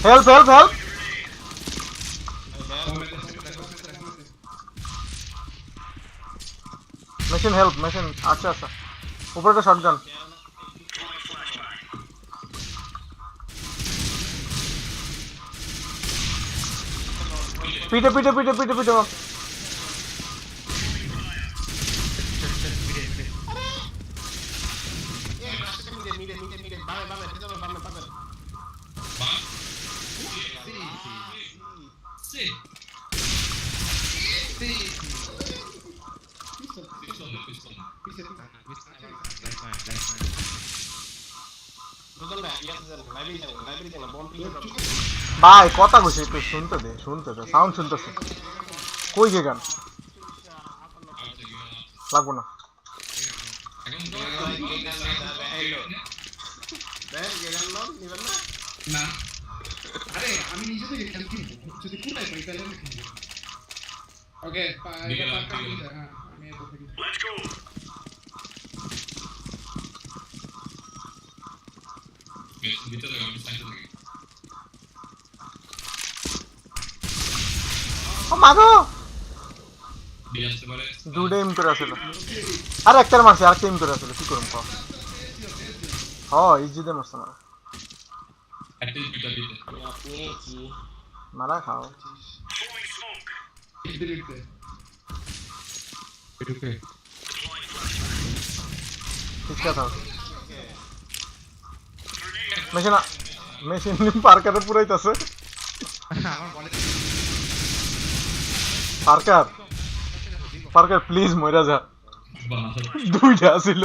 help help help machine help machine আচ্ছা আচ্ছা উপরে একটা শটগান পিটে পিটে পিটে পিটে পিটে ভাই কথা কইছি একটু শুনতে দে সাউন্ড শুনতেছে কই গে গান লাগবো না না আরে আমি নিজে থেকে খেলছি যদি কোথায় পাই তাহলে আমি খেলবো ওকে এটা পাক্কা নিয়ে হ্যাঁ আমি এটা থেকে লেটস গো ভিতরে আমি সাইডে থেকে ও মাগো দিয়ে আসতে পারে দুটো এম করে আসলো আর একটার মারছে আর এম করে আসলো কি করব ও ইজি দে মারছে না অ্যাটলিস্ট দুটো দিতে মারা খাও দিতে ওকে ঠিক আছে মেশিন মেশিন পার্কারে পুরাইতাছে আমার বলে পার্কার পার্কার প্লিজ মইরা যা দুইটা ছিল